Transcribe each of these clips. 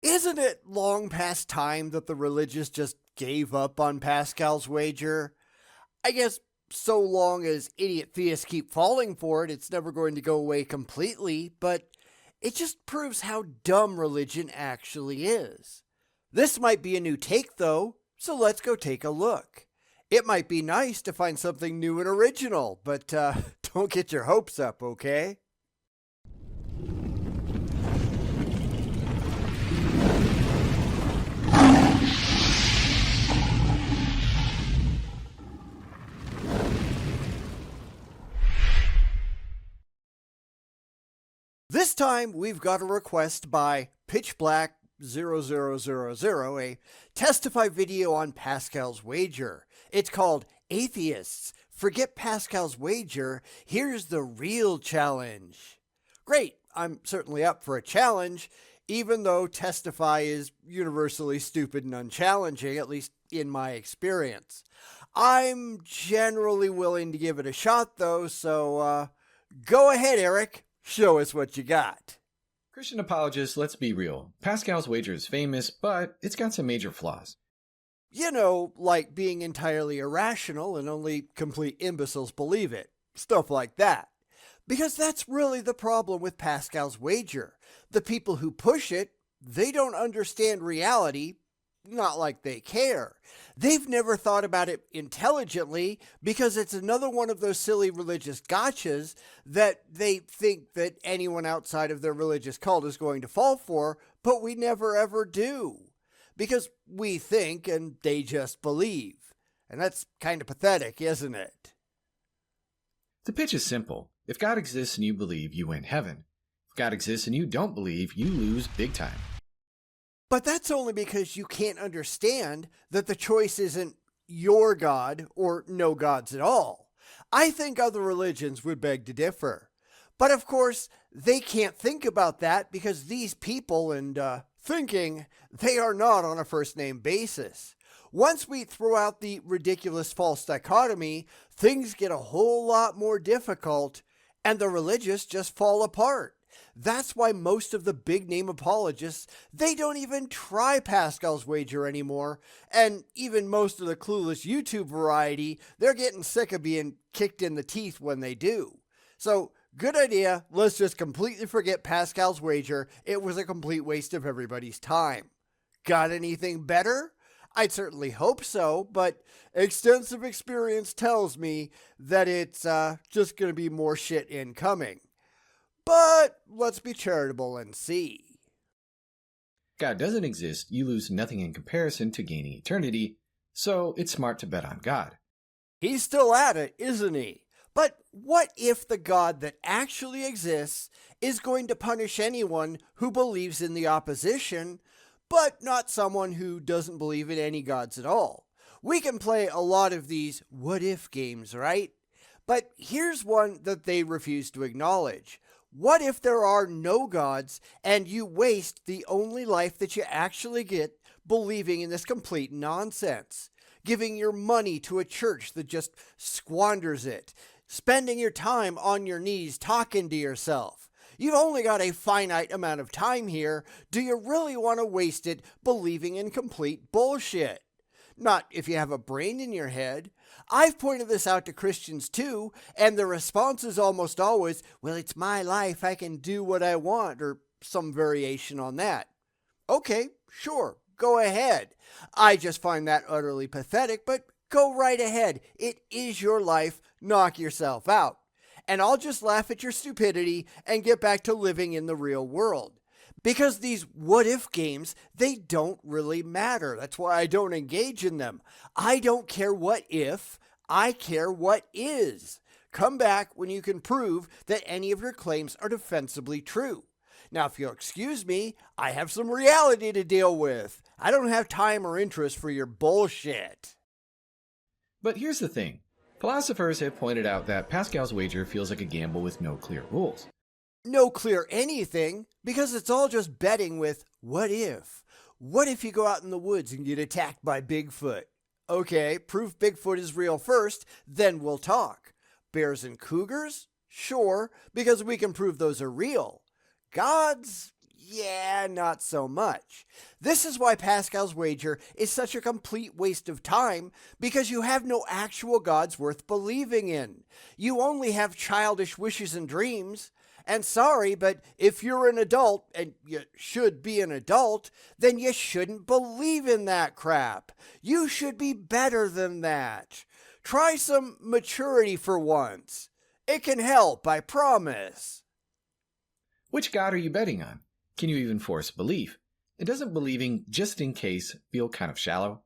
Isn't it long past time that the religious just gave up on Pascal's wager? I guess so long as idiot theists keep falling for it, it's never going to go away completely, but it just proves how dumb religion actually is. This might be a new take, though, so let's go take a look. It might be nice to find something new and original, but don't get your hopes up, okay? This time we've got a request by pitchblack0000, a Testify video on Pascal's wager. It's called Atheists. Forget Pascal's wager. Here's the real challenge. Great, I'm certainly up for a challenge, even though Testify is universally stupid and unchallenging, at least in my experience. I'm generally willing to give it a shot, though, so go ahead, Eric. Show us what you got. Christian apologists, let's be real. Pascal's wager is famous, but it's got some major flaws. You know, like being entirely irrational and only complete imbeciles believe it. Stuff like that. Because that's really the problem with Pascal's wager. The people who push it, they don't understand reality, not like they care. They've never thought about it intelligently because it's another one of those silly religious gotchas that they think that anyone outside of their religious cult is going to fall for, but we never ever do. Because we think and they just believe. And that's kind of pathetic, isn't it? The pitch is simple. If God exists and you believe, you win heaven. If God exists and you don't believe, you lose big time. But that's only because you can't understand that the choice isn't your God or no gods at all. I think other religions would beg to differ. But of course, they can't think about that because these people and thinking, they are not on a first-name basis. Once we throw out the ridiculous false dichotomy, things get a whole lot more difficult, and the religious just fall apart. That's why most of the big-name apologists, they don't even try Pascal's wager anymore, and even most of the clueless YouTube variety, they're getting sick of being kicked in the teeth when they do. So, good idea, let's just completely forget Pascal's wager. It was a complete waste of everybody's time. Got anything better? I'd certainly hope so, but extensive experience tells me that it's just going to be more shit incoming. But let's be charitable and see. God doesn't exist, you lose nothing in comparison to gaining eternity, so it's smart to bet on God. He's still at it, isn't he? But what if the God that actually exists is going to punish anyone who believes in the opposition, but not someone who doesn't believe in any gods at all? We can play a lot of these what-if games, right? But here's one that they refuse to acknowledge. What if there are no gods and you waste the only life that you actually get believing in this complete nonsense? Giving your money to a church that just squanders it. Spending your time on your knees talking to yourself. You've only got a finite amount of time here. Do you really want to waste it believing in complete bullshit? Not if you have a brain in your head. I've pointed this out to Christians too, and the response is almost always, well, it's my life, I can do what I want, or some variation on that. Okay, sure, go ahead. I just find that utterly pathetic, but go right ahead. It is your life, knock yourself out. And I'll just laugh at your stupidity and get back to living in the real world. Because these what-if games, they don't really matter. That's why I don't engage in them. I don't care what if, I care what is. Come back when you can prove that any of your claims are defensibly true. Now, if you'll excuse me, I have some reality to deal with. I don't have time or interest for your bullshit. But here's the thing. Philosophers have pointed out that Pascal's wager feels like a gamble with no clear rules. No clear anything, because it's all just betting with what if. What if you go out in the woods and get attacked by Bigfoot? Okay, prove Bigfoot is real first, then we'll talk. Bears and cougars? Sure, because we can prove those are real. Gods? Yeah, not so much. This is why Pascal's wager is such a complete waste of time, because you have no actual gods worth believing in. You only have childish wishes and dreams. And sorry, but if you're an adult, and you should be an adult, then you shouldn't believe in that crap. You should be better than that. Try some maturity for once. It can help, I promise. Which god are you betting on? Can you even force belief? And doesn't believing just in case feel kind of shallow?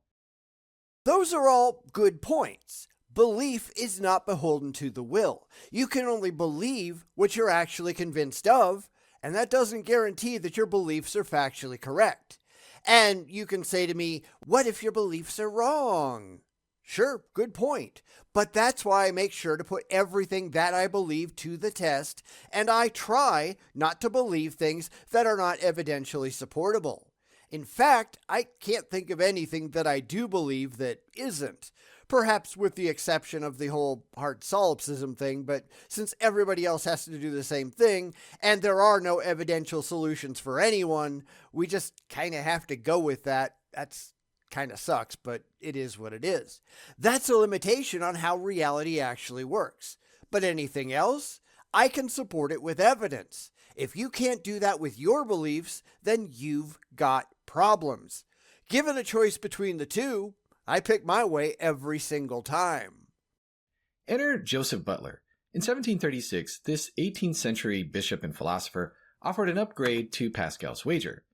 Those are all good points. Belief is not beholden to the will. You can only believe what you're actually convinced of, and that doesn't guarantee that your beliefs are factually correct. And you can say to me, what if your beliefs are wrong? Sure, good point. But that's why I make sure to put everything that I believe to the test, and I try not to believe things that are not evidentially supportable. In fact, I can't think of anything that I do believe that isn't. Perhaps with the exception of the whole hard solipsism thing, but since everybody else has to do the same thing, and there are no evidential solutions for anyone, we just kind of have to go with that. That's kind of sucks, but it is what it is. That's a limitation on how reality actually works. But anything else, I can support it with evidence. If you can't do that with your beliefs, then you've got problems. Given a choice between the two, I pick my way every single time. Enter Joseph Butler. In 1736, this 18th century bishop and philosopher offered an upgrade to Pascal's wager.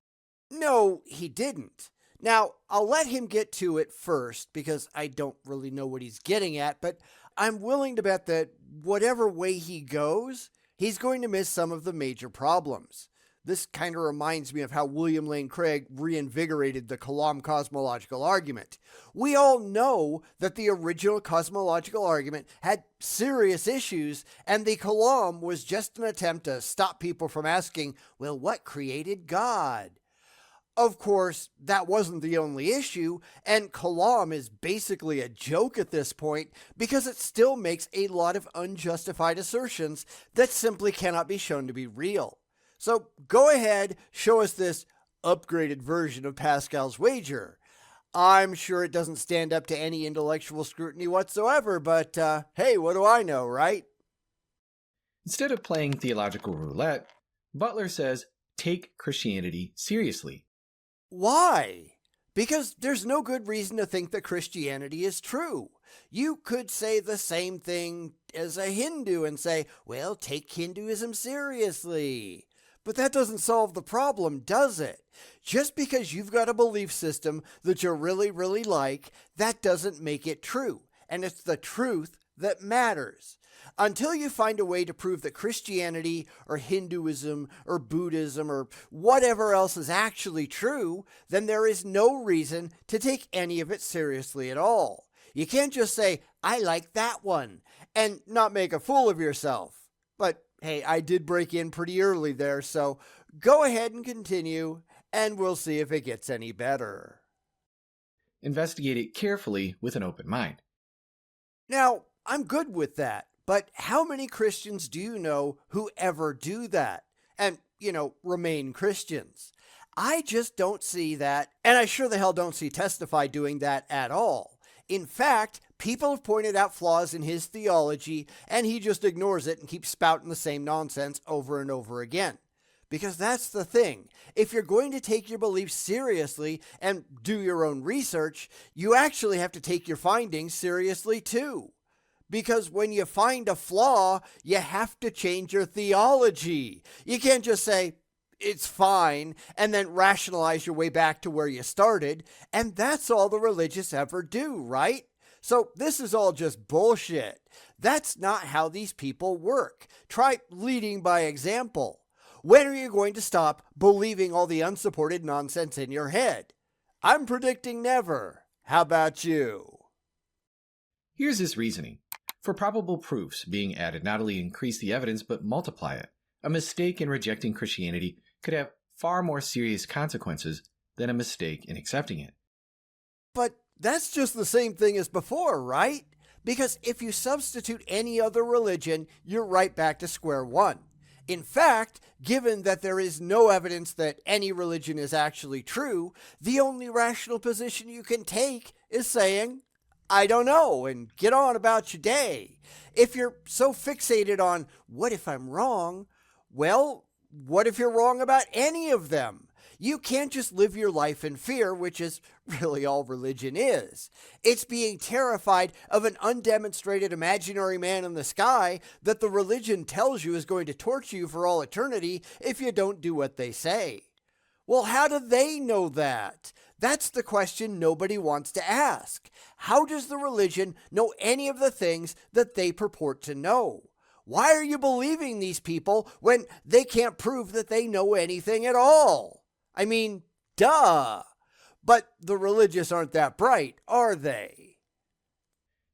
No, he didn't. Now, I'll let him get to it first because I don't really know what he's getting at, but I'm willing to bet that whatever way he goes, he's going to miss some of the major problems. This kind of reminds me of how William Lane Craig reinvigorated the Kalam cosmological argument. We all know that the original cosmological argument had serious issues, and the Kalam was just an attempt to stop people from asking, well, what created God? Of course, that wasn't the only issue, and Kalam is basically a joke at this point because it still makes a lot of unjustified assertions that simply cannot be shown to be real. So go ahead, show us this upgraded version of Pascal's wager. I'm sure it doesn't stand up to any intellectual scrutiny whatsoever, but hey, what do I know, right? Instead of playing theological roulette, Butler says, take Christianity seriously. Why? Because there's no good reason to think that Christianity is true. You could say the same thing as a Hindu and say, well, take Hinduism seriously. But that doesn't solve the problem, does it? Just because you've got a belief system that you really, really like, that doesn't make it true. And it's the truth that matters. Until you find a way to prove that Christianity or Hinduism or Buddhism or whatever else is actually true, then there is no reason to take any of it seriously at all. You can't just say, I like that one, and not make a fool of yourself. But hey, I did break in pretty early there, so go ahead and continue, and we'll see if it gets any better. Investigate it carefully with an open mind. Now, I'm good with that. But how many Christians do you know who ever do that? And, remain Christians. I just don't see that, and I sure the hell don't see Testify doing that at all. In fact, people have pointed out flaws in his theology, and he just ignores it and keeps spouting the same nonsense over and over again. Because that's the thing. If you're going to take your beliefs seriously and do your own research, you actually have to take your findings seriously too. Because when you find a flaw, you have to change your theology. You can't just say, it's fine, and then rationalize your way back to where you started. And that's all the religious ever do, right? So this is all just bullshit. That's not how these people work. Try leading by example. When are you going to stop believing all the unsupported nonsense in your head? I'm predicting never. How about you? Here's his reasoning. For probable proofs, being added not only increase the evidence but multiply it. A mistake in rejecting Christianity could have far more serious consequences than a mistake in accepting it. But that's just the same thing as before, right? Because if you substitute any other religion, you're right back to square one. In fact, given that there is no evidence that any religion is actually true, the only rational position you can take is saying, I don't know, and get on about your day. If you're so fixated on, what if I'm wrong? Well, what if you're wrong about any of them? You can't just live your life in fear, which is really all religion is. It's being terrified of an undemonstrated imaginary man in the sky that the religion tells you is going to torture you for all eternity if you don't do what they say. Well, how do they know that? That's the question nobody wants to ask. How does the religion know any of the things that they purport to know? Why are you believing these people when they can't prove that they know anything at all? I mean, duh. But the religious aren't that bright, are they?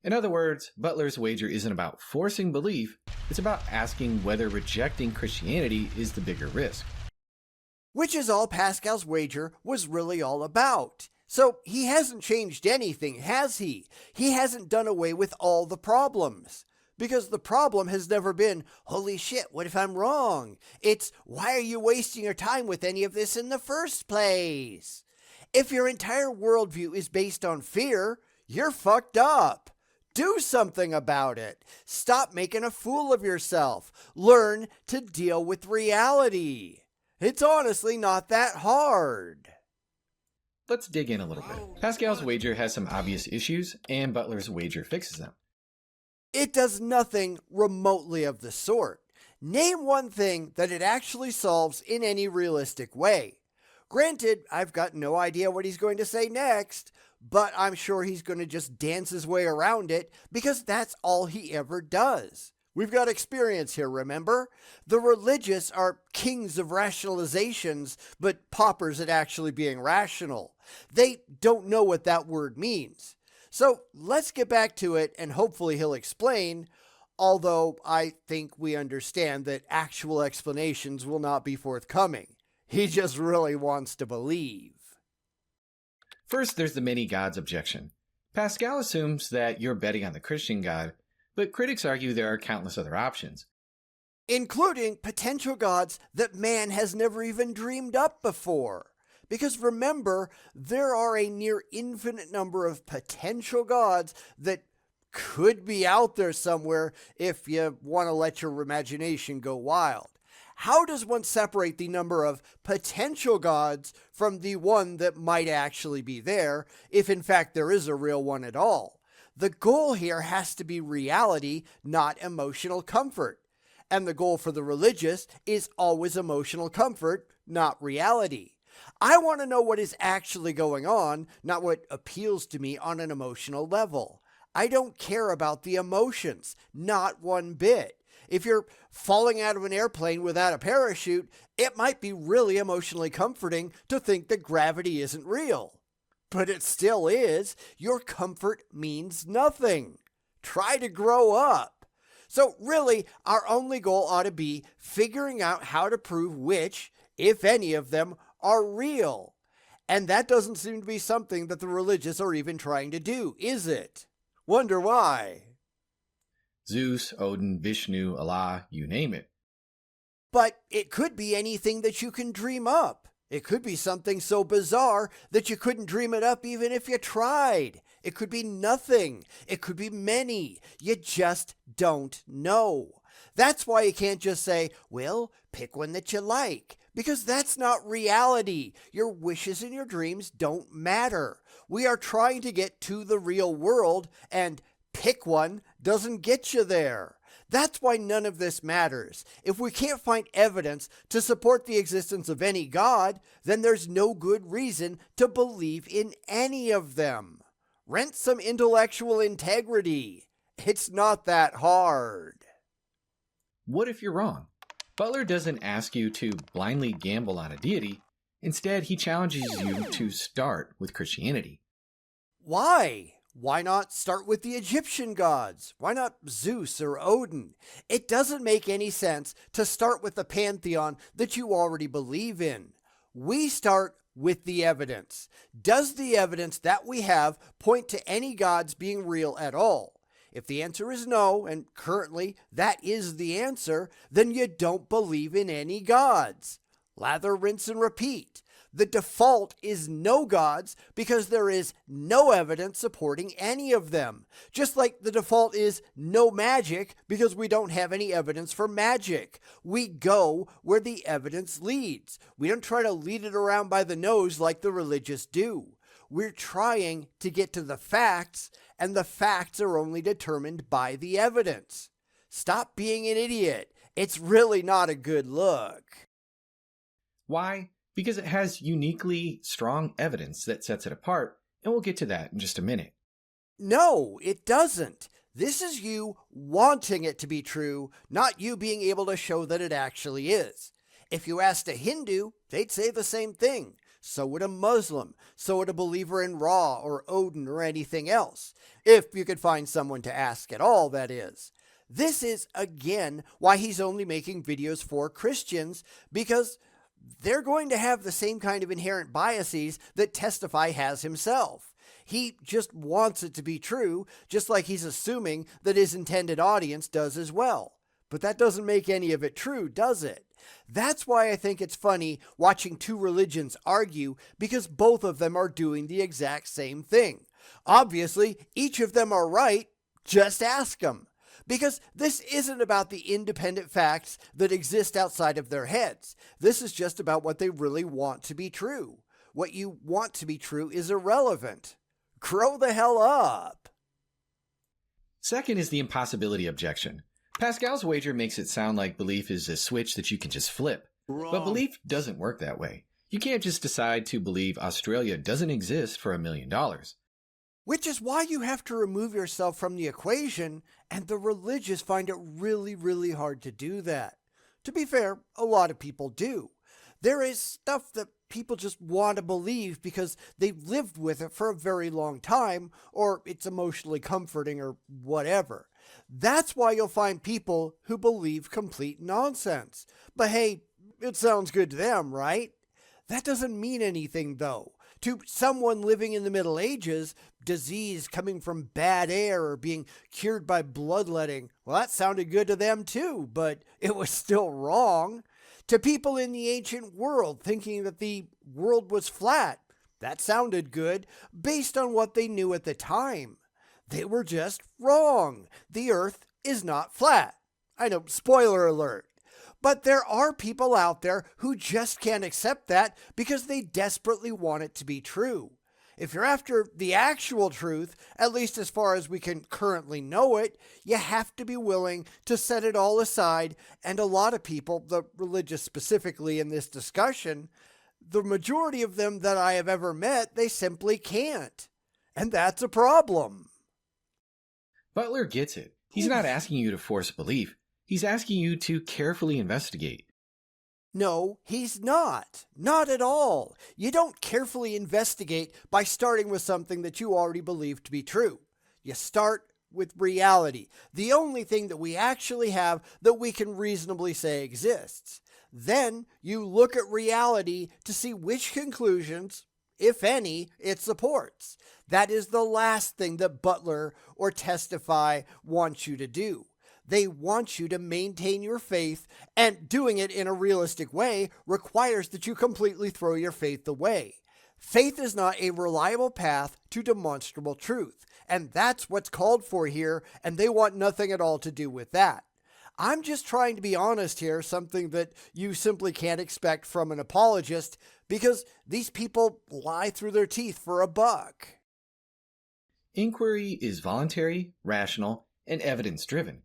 In other words, Butler's wager isn't about forcing belief, it's about asking whether rejecting Christianity is the bigger risk. Which is all Pascal's wager was really all about. So he hasn't changed anything, has he? He hasn't done away with all the problems. Because the problem has never been, holy shit, what if I'm wrong? It's, why are you wasting your time with any of this in the first place? If your entire worldview is based on fear, you're fucked up. Do something about it. Stop making a fool of yourself. Learn to deal with reality. It's honestly not that hard. Let's dig in a little bit. Pascal's wager has some obvious issues, and Butler's wager fixes them. It does nothing remotely of the sort. Name one thing that it actually solves in any realistic way. Granted, I've got no idea what he's going to say next, but I'm sure he's going to just dance his way around it because that's all he ever does. We've got experience here, remember? The religious are kings of rationalizations, but paupers at actually being rational. They don't know what that word means. So let's get back to it and hopefully he'll explain, although I think we understand that actual explanations will not be forthcoming. He just really wants to believe. First, there's the many gods objection. Pascal assumes that you're betting on the Christian God, but critics argue there are countless other options, including potential gods that man has never even dreamed up before. Because remember, there are a near infinite number of potential gods that could be out there somewhere if you want to let your imagination go wild. How does one separate the number of potential gods from the one that might actually be there, if in fact there is a real one at all? The goal here has to be reality, not emotional comfort. And the goal for the religious is always emotional comfort, not reality. I want to know what is actually going on, not what appeals to me on an emotional level. I don't care about the emotions, not one bit. If you're falling out of an airplane without a parachute, it might be really emotionally comforting to think that gravity isn't real. But it still is. Your comfort means nothing. Try to grow up. So really, our only goal ought to be figuring out how to prove which, if any of them, are real. And that doesn't seem to be something that the religious are even trying to do, is it? Wonder why. Zeus, Odin, Vishnu, Allah, you name it. But it could be anything that you can dream up. It could be something so bizarre that you couldn't dream it up even if you tried. It could be nothing. It could be many. You just don't know. That's why you can't just say, well, pick one that you like. Because that's not reality. Your wishes and your dreams don't matter. We are trying to get to the real world, and pick one doesn't get you there. That's why none of this matters. If we can't find evidence to support the existence of any God, then there's no good reason to believe in any of them. Rent some intellectual integrity. It's not that hard. What if you're wrong? Butler doesn't ask you to blindly gamble on a deity. Instead, he challenges you to start with Christianity. Why? Why not start with the Egyptian gods? Why not Zeus or Odin? It doesn't make any sense to start with the pantheon that you already believe in. We start with the evidence. Does the evidence that we have point to any gods being real at all? If the answer is no, and currently that is the answer, then you don't believe in any gods. Lather, rinse, and repeat. The default is no gods because there is no evidence supporting any of them. Just like the default is no magic because we don't have any evidence for magic. We go where the evidence leads. We don't try to lead it around by the nose like the religious do. We're trying to get to the facts, and the facts are only determined by the evidence. Stop being an idiot. It's really not a good look. Why? Because it has uniquely strong evidence that sets it apart, and we'll get to that in just a minute. No, it doesn't. This is you wanting it to be true, not you being able to show that it actually is. If you asked a Hindu, they'd say the same thing. So would a Muslim. So would a believer in Ra or Odin or anything else. If you could find someone to ask at all, that is. This is, again, why he's only making videos for Christians, because they're going to have the same kind of inherent biases that Testify has himself. He just wants it to be true, just like he's assuming that his intended audience does as well. But that doesn't make any of it true, does it? That's why I think it's funny watching two religions argue, because both of them are doing the exact same thing. Obviously, each of them are right. Just ask them. Because this isn't about the independent facts that exist outside of their heads. This is just about what they really want to be true. What you want to be true is irrelevant. Grow the hell up. Second is the impossibility objection. Pascal's wager makes it sound like belief is a switch that you can just flip. Wrong. But belief doesn't work that way. You can't just decide to believe Australia doesn't exist for $1 million. Which is why you have to remove yourself from the equation, and the religious find it really, really hard to do that. To be fair, a lot of people do. There is stuff that people just want to believe because they've lived with it for a very long time, or it's emotionally comforting, or whatever. That's why you'll find people who believe complete nonsense. But hey, it sounds good to them, right? That doesn't mean anything, though. To someone living in the Middle Ages, disease coming from bad air or being cured by bloodletting, well, that sounded good to them too, but it was still wrong. To people in the ancient world thinking that the world was flat, that sounded good based on what they knew at the time. They were just wrong. The earth is not flat. I know, spoiler alert. But there are people out there who just can't accept that because they desperately want it to be true. If you're after the actual truth, at least as far as we can currently know it, you have to be willing to set it all aside. And a lot of people, the religious specifically in this discussion, the majority of them that I have ever met, they simply can't. And that's a problem. Butler gets it. He's not asking you to force belief. He's asking you to carefully investigate. No, he's not. Not at all. You don't carefully investigate by starting with something that you already believe to be true. You start with reality, the only thing that we actually have that we can reasonably say exists. Then you look at reality to see which conclusions, if any, it supports. That is the last thing that Butler or Testify wants you to do. They want you to maintain your faith, and doing it in a realistic way requires that you completely throw your faith away. Faith is not a reliable path to demonstrable truth, and that's what's called for here, and they want nothing at all to do with that. I'm just trying to be honest here, something that you simply can't expect from an apologist, because these people lie through their teeth for a buck. Inquiry is voluntary, rational, and evidence-driven.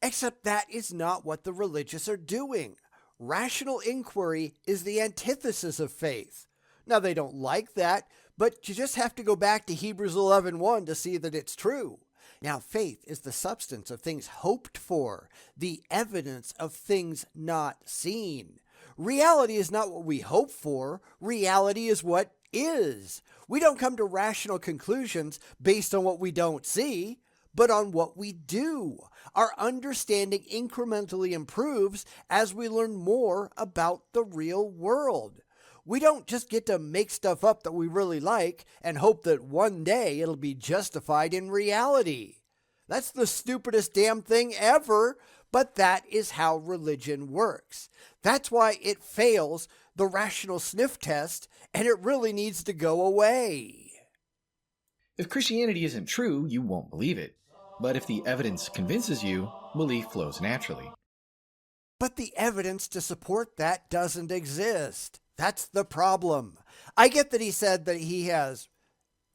Except that is not what the religious are doing. Rational inquiry is the antithesis of faith. Now, they don't like that, but you just have to go back to Hebrews 11:1 to see that it's true. Now, faith is the substance of things hoped for, the evidence of things not seen. Reality is not what we hope for. Reality is what is. We don't come to rational conclusions based on what we don't see, but on what we do. Our understanding incrementally improves as we learn more about the real world. We don't just get to make stuff up that we really like and hope that one day it'll be justified in reality. That's the stupidest damn thing ever, but that is how religion works. That's why it fails the rational sniff test, and it really needs to go away. If Christianity isn't true, you won't believe it. But if the evidence convinces you, belief flows naturally. But the evidence to support that doesn't exist. That's the problem. I get that he said that he has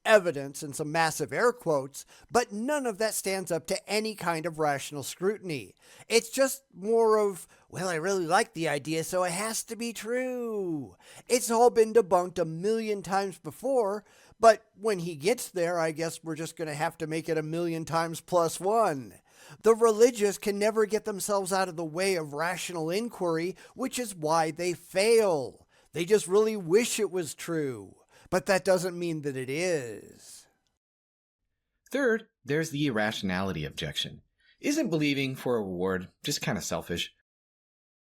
evidence in some massive air quotes, but none of that stands up to any kind of rational scrutiny. It's just more of, well, I really like the idea, so it has to be true. It's all been debunked a million times before, but when he gets there, I guess we're just going to have to make it a million times plus one. The religious can never get themselves out of the way of rational inquiry, which is why they fail. They just really wish it was true. But that doesn't mean that it is. Third, there's the irrationality objection. Isn't believing for a reward just kind of selfish?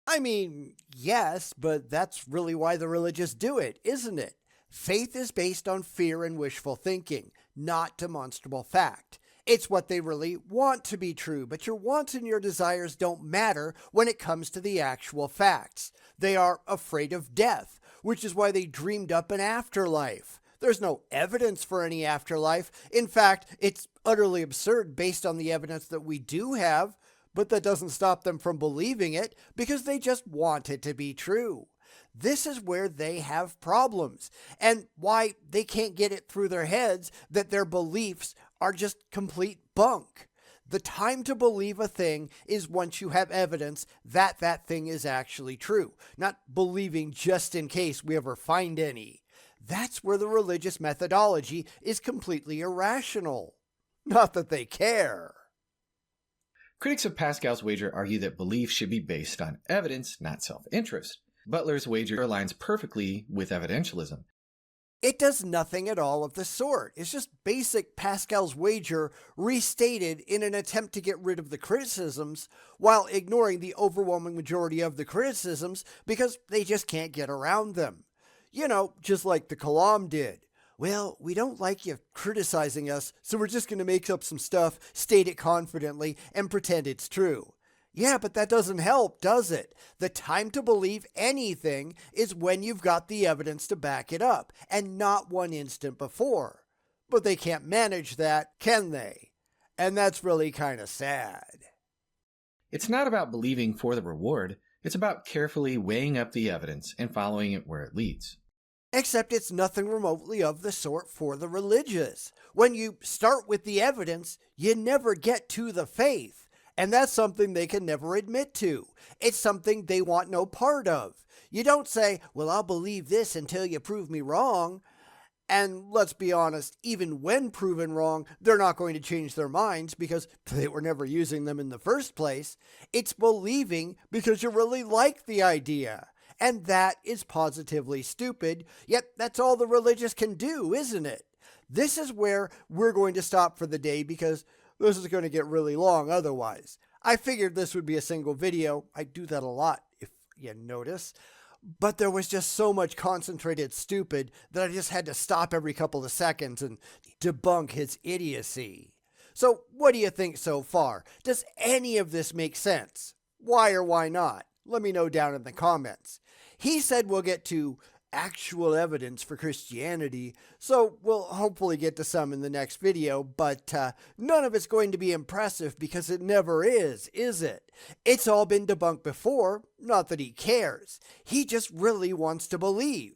I mean, yes, but that's really why the religious do it, isn't it? Faith is based on fear and wishful thinking, not demonstrable fact. It's what they really want to be true, but your wants and your desires don't matter when it comes to the actual facts. They are afraid of death, which is why they dreamed up an afterlife. There's no evidence for any afterlife. In fact, it's utterly absurd based on the evidence that we do have, but that doesn't stop them from believing it because they just want it to be true. This is where they have problems and why they can't get it through their heads that their beliefs are just complete bunk. The time to believe a thing is once you have evidence that that thing is actually true, not believing just in case we ever find any. That's where the religious methodology is completely irrational. Not that they care. Critics of Pascal's wager argue that belief should be based on evidence, not self-interest. Butler's wager aligns perfectly with evidentialism. It does nothing at all of the sort. It's just basic Pascal's wager restated in an attempt to get rid of the criticisms while ignoring the overwhelming majority of the criticisms because they just can't get around them. You know, just like the Kalam did. Well, we don't like you criticizing us, so we're just going to make up some stuff, state it confidently, and pretend it's true. Yeah, but that doesn't help, does it? The time to believe anything is when you've got the evidence to back it up, and not one instant before. But they can't manage that, can they? And that's really kind of sad. It's not about believing for the reward, it's about carefully weighing up the evidence and following it where it leads. Except it's nothing remotely of the sort for the religious. When you start with the evidence, you never get to the faith. And that's something they can never admit to. It's something they want no part of. You don't say, well, I'll believe this until you prove me wrong. And let's be honest, even when proven wrong, they're not going to change their minds because they were never using them in the first place. It's believing because you really like the idea. And that is positively stupid, yet that's all the religious can do, isn't it? This is where we're going to stop for the day because this is going to get really long otherwise. I figured this would be a single video. I do that a lot, if you notice. But there was just so much concentrated stupid that I just had to stop every couple of seconds and debunk his idiocy. So what do you think so far? Does any of this make sense? Why or why not? Let me know down in the comments. He said we'll get to actual evidence for Christianity, so we'll hopefully get to some in the next video, but none of it's going to be impressive because it never is it? It's all been debunked before, not that he cares. He just really wants to believe.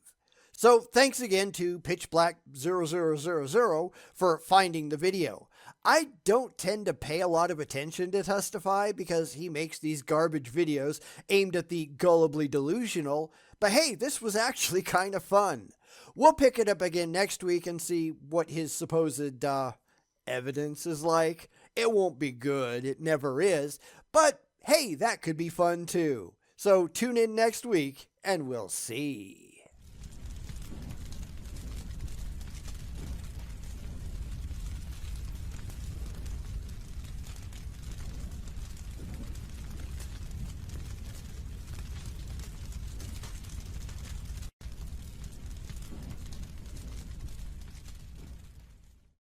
So thanks again to pitchblack0000 for finding the video. I don't tend to pay a lot of attention to Testify because he makes these garbage videos aimed at the gullibly delusional, but hey, this was actually kind of fun. We'll pick it up again next week and see what his supposed evidence is like. It won't be good, it never is, but hey, that could be fun too. So tune in next week and we'll see.